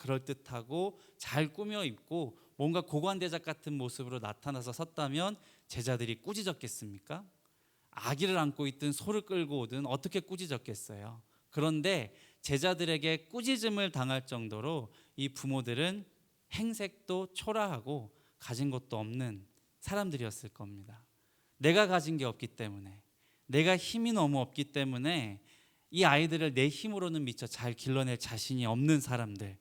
그럴듯하고 잘 꾸며 입고 뭔가 고관대작 같은 모습으로 나타나서 섰다면 제자들이 꾸짖었겠습니까? 아기를 안고 있든 소를 끌고 오든 어떻게 꾸짖었겠어요? 그런데 제자들에게 꾸짖음을 당할 정도로 이 부모들은 행색도 초라하고 가진 것도 없는 사람들이었을 겁니다. 내가 가진 게 없기 때문에, 내가 힘이 너무 없기 때문에 이 아이들을 내 힘으로는 미처 잘 길러낼 자신이 없는 사람들,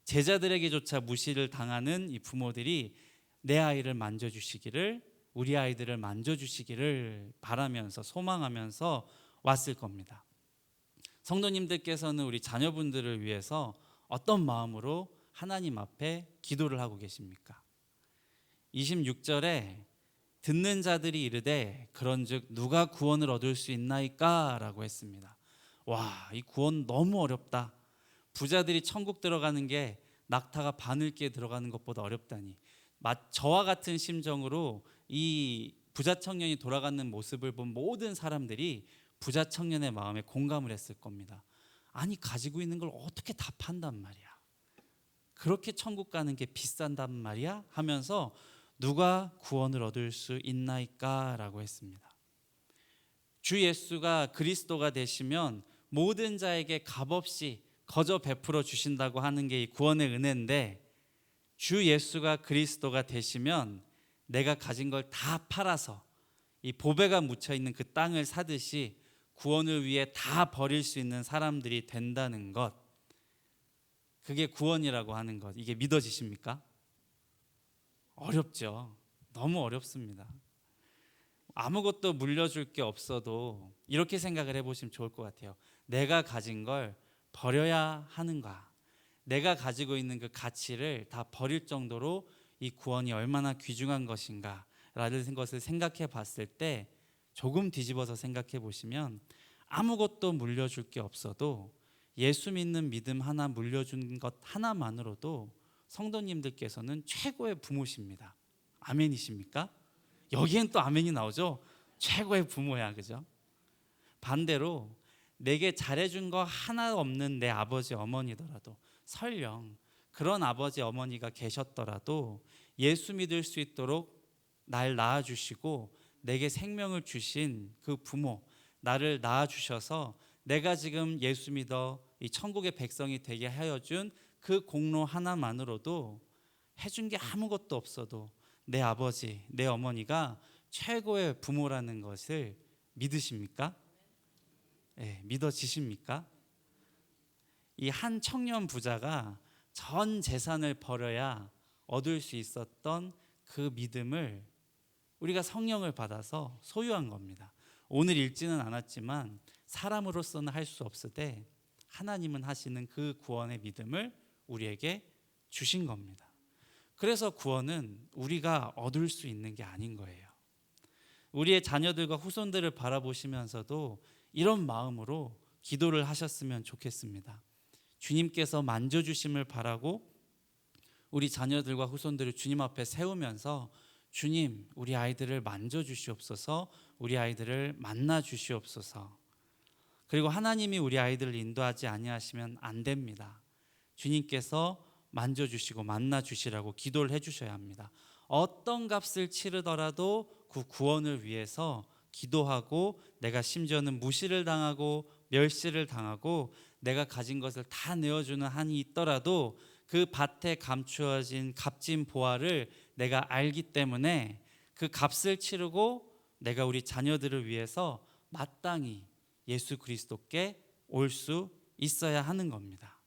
제자들에게조차 무시를 당하는 이 부모들이 내 아이를 만져주시기를, 우리 아이들을 만져주시기를 바라면서 소망하면서 왔을 겁니다. 성도님들께서는 우리 자녀분들을 위해서 어떤 마음으로 하나님 앞에 기도를 하고 계십니까? 26절에 듣는 자들이 이르되 그런즉 누가 구원을 얻을 수 있나이까? 라고 했습니다. 와, 이 구원 너무 어렵다. 부자들이 천국 들어가는 게 낙타가 바늘기에 들어가는 것보다 어렵다니. 저와 같은 심정으로 이 부자 청년이 돌아가는 모습을 본 모든 사람들이 부자 청년의 마음에 공감을 했을 겁니다. 아니, 가지고 있는 걸 어떻게 다 판단 말이야. 그렇게 천국 가는 게 비싼단 말이야 하면서 누가 구원을 얻을 수 있나이까? 라고 했습니다. 주 예수가 그리스도가 되시면 모든 자에게 값없이 거저 베풀어 주신다고 하는 게 이 구원의 은혜인데, 주 예수가 그리스도가 되시면 내가 가진 걸 다 팔아서 이 보배가 묻혀 있는 그 땅을 사듯이 구원을 위해 다 버릴 수 있는 사람들이 된다는 것, 그게 구원이라고 하는 것, 이게 믿어지십니까? 어렵죠. 너무 어렵습니다. 아무것도 물려줄 게 없어도 이렇게 생각을 해보시면 좋을 것 같아요. 내가 가진 걸 버려야 하는가? 내가 가지고 있는 그 가치를 다 버릴 정도로 이 구원이 얼마나 귀중한 것인가 라는 것을 생각해 봤을 때, 조금 뒤집어서 생각해 보시면 아무것도 물려줄 게 없어도 예수 믿는 믿음 하나 물려준 것 하나만으로도 성도님들께서는 최고의 부모십니다. 아멘이십니까? 여기엔 또 아멘이 나오죠. 최고의 부모야, 그죠? 반대로 내게 잘해준 거 하나 없는 내 아버지 어머니더라도, 설령 그런 아버지 어머니가 계셨더라도 예수 믿을 수 있도록 날 낳아주시고 내게 생명을 주신 그 부모, 나를 낳아주셔서 내가 지금 예수 믿어 이 천국의 백성이 되게 하여준 그 공로 하나만으로도, 해준 게 아무것도 없어도 내 아버지, 내 어머니가 최고의 부모라는 것을 믿으십니까? 네, 믿어지십니까? 이 한 청년 부자가 전 재산을 버려야 얻을 수 있었던 그 믿음을 우리가 성령을 받아서 소유한 겁니다. 오늘 읽지는 않았지만 사람으로서는 할 수 없으되 하나님은 하시는 그 구원의 믿음을 우리에게 주신 겁니다. 그래서 구원은 우리가 얻을 수 있는 게 아닌 거예요. 우리의 자녀들과 후손들을 바라보시면서도 이런 마음으로 기도를 하셨으면 좋겠습니다. 주님께서 만져주심을 바라고 우리 자녀들과 후손들을 주님 앞에 세우면서, 주님, 우리 아이들을 만져주시옵소서, 우리 아이들을 만나주시옵소서. 그리고 하나님이 우리 아이들을 인도하지 아니하시면 안 됩니다. 주님께서 만져주시고 만나주시라고 기도를 해주셔야 합니다. 어떤 값을 치르더라도 그 구원을 위해서 기도하고, 내가 심지어는 무시를 당하고 멸시를 당하고 내가 가진 것을 다 내어주는 한이 있더라도 그 밭에 감추어진 값진 보화를 내가 알기 때문에 그 값을 치르고 내가 우리 자녀들을 위해서 마땅히 예수 그리스도께 올 수 있어야 하는 겁니다.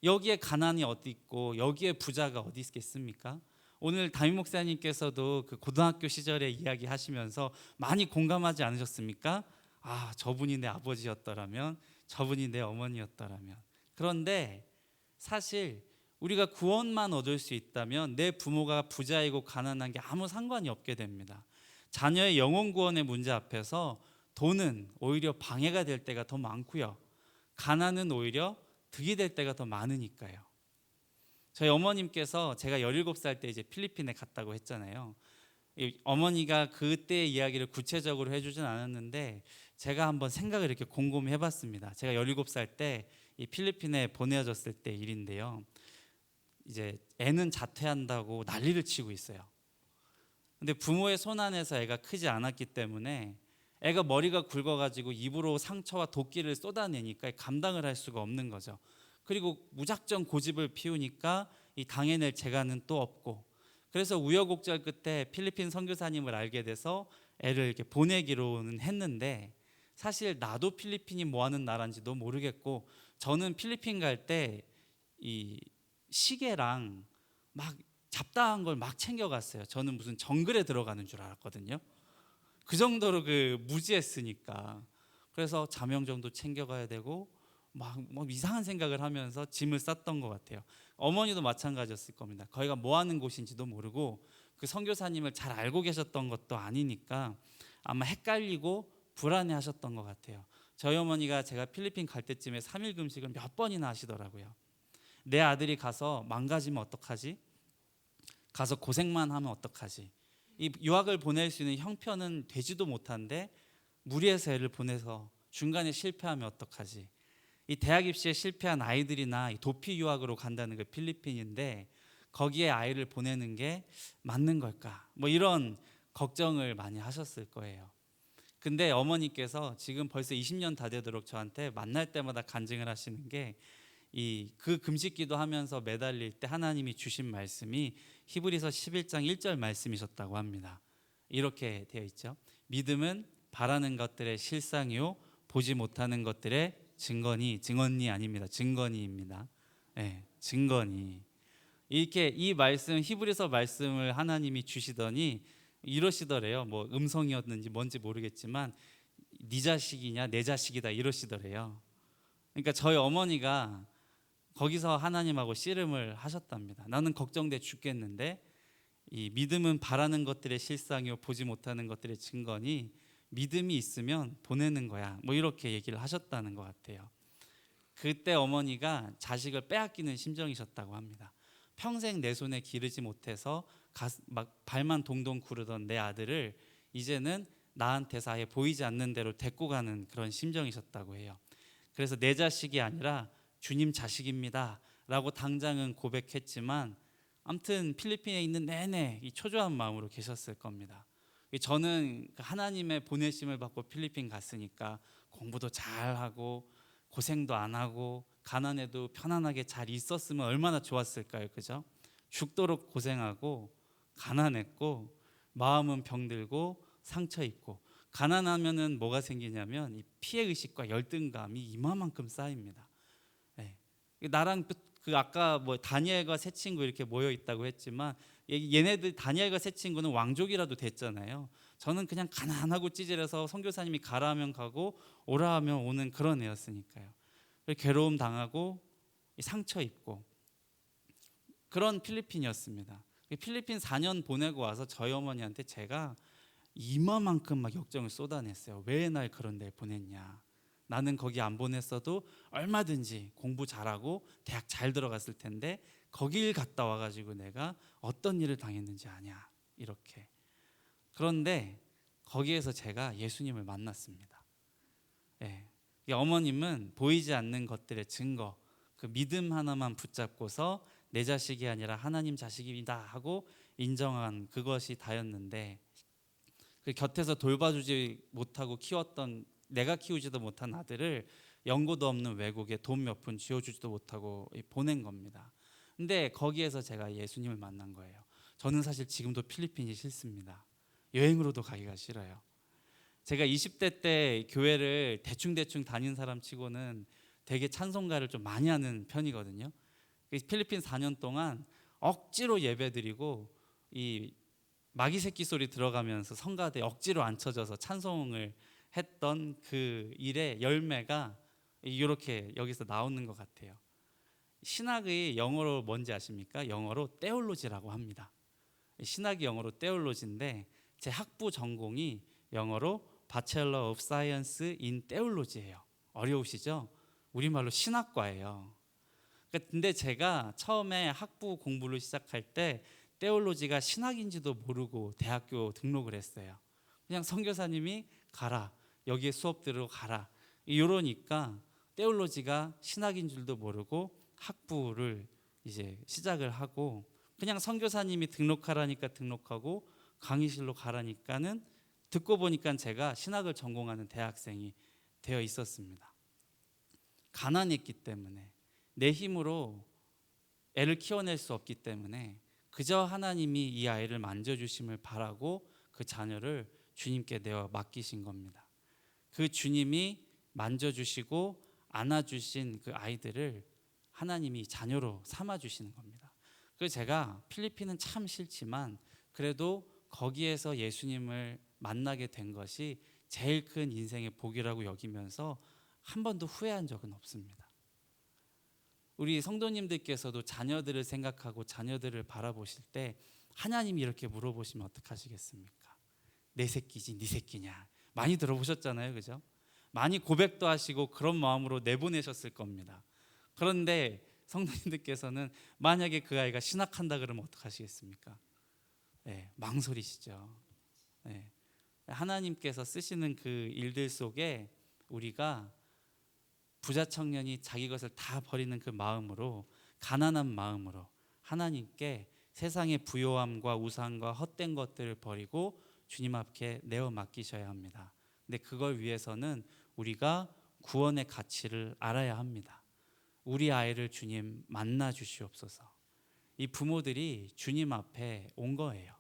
여기에 가난이 어디 있고 여기에 부자가 어디 있겠습니까? 오늘 담임 목사님께서도 그 고등학교 시절에 이야기하시면서 많이 공감하지 않으셨습니까? 아, 저분이 내 아버지였더라면, 저분이 내 어머니였더라면. 그런데 사실 우리가 구원만 얻을 수 있다면 내 부모가 부자이고 가난한 게 아무 상관이 없게 됩니다. 자녀의 영혼 구원의 문제 앞에서 돈은 오히려 방해가 될 때가 더 많고요, 가난은 오히려 득이 될 때가 더 많으니까요. 저희 어머님께서 제가 17살 때 이제 필리핀에 갔다고 했잖아요. 어머니가 그때의 이야기를 구체적으로 해주진 않았는데 제가 한번 생각을 이렇게 곰곰이 해봤습니다. 제가 17살 때 이 필리핀에 보내졌을 때 일인데요. 이제 애는 자퇴한다고 난리를 치고 있어요. 근데 부모의 손 안에서 애가 크지 않았기 때문에 애가 머리가 굵어가지고 입으로 상처와 도끼를 쏟아내니까 감당을 할 수가 없는 거죠. 그리고 무작정 고집을 피우니까 이 당해낼 재간은 또 없고, 그래서 우여곡절 끝에 필리핀 선교사님을 알게 돼서 애를 이렇게 보내기로는 했는데, 사실 나도 필리핀이 뭐 하는 나라인지도 모르겠고, 저는 필리핀 갈 때 이 시계랑 막 잡다한 걸 막 챙겨갔어요. 저는 무슨 정글에 들어가는 줄 알았거든요. 그 정도로 무지했으니까. 그래서 자명정도 챙겨가야 되고 막 이상한 생각을 하면서 짐을 쌌던 것 같아요. 어머니도 마찬가지였을 겁니다. 거기가 뭐 하는 곳인지도 모르고 그 선교사님을 잘 알고 계셨던 것도 아니니까 아마 헷갈리고 불안해하셨던 것 같아요. 저희 어머니가 제가 필리핀 갈 때쯤에 3일 금식을 몇 번이나 하시더라고요. 내 아들이 가서 망가지면 어떡하지? 가서 고생만 하면 어떡하지? 이 유학을 보낼 수 있는 형편은 되지도 못한데 무리해서 애를 보내서 중간에 실패하면 어떡하지? 이 대학 입시에 실패한 아이들이나 도피 유학으로 간다는 게 필리핀인데 거기에 아이를 보내는 게 맞는 걸까? 뭐 이런 걱정을 많이 하셨을 거예요. 근데 어머니께서 지금 벌써 20년 다 되도록 저한테 만날 때마다 간증을 하시는 게 그 금식기도 하면서 매달릴 때 하나님이 주신 말씀이 히브리서 11장 1절 말씀이셨다고 합니다. 이렇게 되어 있죠. 믿음은 바라는 것들의 실상이요 보지 못하는 것들의 증언이 아닙니다. 증거니입니다. 네, 증거니. 이렇게 이 말씀 히브리서 말씀을 하나님이 주시더니 이러시더래요. 뭐 음성이었는지 뭔지 모르겠지만 네 자식이냐 내 자식이다 이러시더래요. 그러니까 저희 어머니가 거기서 하나님하고 씨름을 하셨답니다. 나는 걱정돼 죽겠는데 이 믿음은 바라는 것들의 실상이요 보지 못하는 것들의 증거니 믿음이 있으면 보내는 거야. 뭐 이렇게 얘기를 하셨다는 것 같아요. 그때 어머니가 자식을 빼앗기는 심정이셨다고 합니다. 평생 내 손에 기르지 못해서 막 발만 동동 구르던 내 아들을 이제는 나한테서 아예 보이지 않는 대로 데리고 가는 그런 심정이셨다고 해요. 그래서 내 자식이 아니라 주님 자식입니다 라고 당장은 고백했지만 아무튼 필리핀에 있는 내내 이 초조한 마음으로 계셨을 겁니다. 저는 하나님의 보내심을 받고 필리핀 갔으니까 공부도 잘하고 고생도 안 하고 가난해도 편안하게 잘 있었으면 얼마나 좋았을까요, 그죠? 죽도록 고생하고 가난했고 마음은 병들고 상처 입고 가난하면은 뭐가 생기냐면 이 피해 의식과 열등감이 이마만큼 쌓입니다. 네. 나랑 아까 뭐 다니엘과 세 친구 이렇게 모여 있다고 했지만 얘네들 다니엘과 세 친구는 왕족이라도 됐잖아요. 저는 그냥 가난하고 찌질해서 선교사님이 가라 하면 가고 오라 하면 오는 그런 애였으니까요. 괴로움 당하고 상처 입고 그런 필리핀이었습니다. 필리핀 4년 보내고 와서 저희 어머니한테 제가 이마만큼 막 역정을 쏟아냈어요. 왜 날 그런 데 보냈냐? 나는 거기 안 보냈어도 얼마든지 공부 잘하고 대학 잘 들어갔을 텐데 거길 갔다 와가지고 내가 어떤 일을 당했는지 아냐 이렇게. 그런데 거기에서 제가 예수님을 만났습니다. 예. 어머님은 보이지 않는 것들의 증거, 그 믿음 하나만 붙잡고서 내 자식이 아니라 하나님 자식이다 하고 인정한 그것이 다였는데 그 곁에서 돌봐주지 못하고 키웠던 내가 키우지도 못한 아들을 연고도 없는 외국에 돈 몇 푼 쥐어주지도 못하고 보낸 겁니다. 근데 거기에서 제가 예수님을 만난 거예요. 저는 사실 지금도 필리핀이 싫습니다. 여행으로도 가기가 싫어요. 제가 20대 때 교회를 대충 다닌 사람 치고는 되게 찬송가를 좀 많이 하는 편이거든요. 필리핀 4년 동안 억지로 예배드리고 이 마귀 새끼 소리 들어가면서 성가대 억지로 앉혀져서 찬송을 했던 그 일의 열매가 이렇게 여기서 나오는 것 같아요. 신학의 영어로 뭔지 아십니까? 영어로 테올로지라고 합니다. 신학이 영어로 테올로지인데 제 학부 전공이 영어로 Bachelor of Science in Theology예요. 어려우시죠? 우리말로 신학과예요. 근데 제가 처음에 학부 공부를 시작할 때 테올로지가 신학인지도 모르고 대학교 등록을 했어요. 그냥 선교사님이 가라, 여기에 수업 들으러 가라 이러니까 테올로지가 신학인 줄도 모르고 학부를 이제 시작을 하고 그냥 선교사님이 등록하라니까 등록하고 강의실로 가라니까는 듣고 보니까 제가 신학을 전공하는 대학생이 되어 있었습니다. 가난했기 때문에 내 힘으로 애를 키워낼 수 없기 때문에 그저 하나님이 이 아이를 만져주심을 바라고 그 자녀를 주님께 내어 맡기신 겁니다. 그 주님이 만져주시고 안아주신 그 아이들을 하나님이 자녀로 삼아주시는 겁니다. 그래서 제가 필리핀은 참 싫지만 그래도 거기에서 예수님을 만나게 된 것이 제일 큰 인생의 복이라고 여기면서 한 번도 후회한 적은 없습니다. 우리 성도님들께서도 자녀들을 생각하고 자녀들을 바라보실 때 하나님이 이렇게 물어보시면 어떡하시겠습니까? 내 새끼지 네 새끼냐? 많이 들어보셨잖아요, 그죠? 많이 고백도 하시고 그런 마음으로 내보내셨을 겁니다. 그런데 성도님들께서는 만약에 그 아이가 신학한다 그러면 어떡하시겠습니까? 네, 망설이시죠. 네. 하나님께서 쓰시는 그 일들 속에 우리가 부자 청년이 자기 것을 다 버리는 그 마음으로, 가난한 마음으로 하나님께 세상의 부요함과 우상과 헛된 것들을 버리고 주님 앞에 내어 맡기셔야 합니다. 근데 그걸 위해서는 우리가 구원의 가치를 알아야 합니다. 우리 아이를 주님 만나 주시옵소서. 이 부모들이 주님 앞에 온 거예요.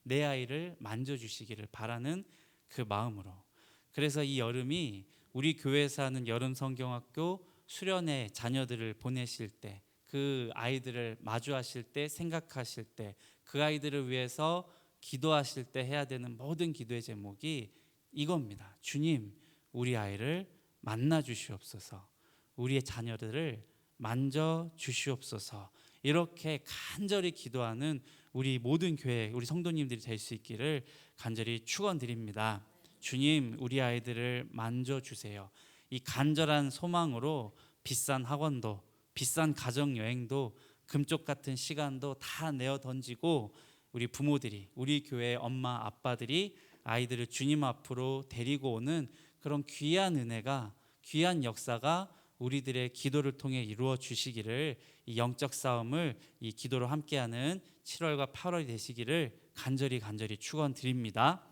내 아이를 만져주시기를 바라는 그 마음으로. 그래서 이 여름이 우리 교회에서 하는 여름 성경학교 수련회 자녀들을 보내실 때, 그 아이들을 마주하실 때, 생각하실 때, 그 아이들을 위해서 기도하실 때 해야 되는 모든 기도의 제목이 이겁니다. 주님, 우리 아이를 만나 주시옵소서. 우리의 자녀들을 만져 주시옵소서. 이렇게 간절히 기도하는 우리 모든 교회, 우리 성도님들이 될 수 있기를 간절히 축원드립니다. 주님, 우리 아이들을 만져주세요. 이 간절한 소망으로 비싼 학원도, 비싼 가정여행도, 금쪽 같은 시간도 다 내어 던지고 우리 부모들이, 우리 교회 엄마 아빠들이 아이들을 주님 앞으로 데리고 오는 그런 귀한 은혜가, 귀한 역사가 우리들의 기도를 통해 이루어 주시기를, 이 영적 싸움을 이 기도로 함께하는 7월과 8월이 되시기를 간절히 축원드립니다.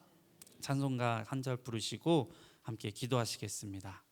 찬송가 한 절 부르시고 함께 기도하시겠습니다.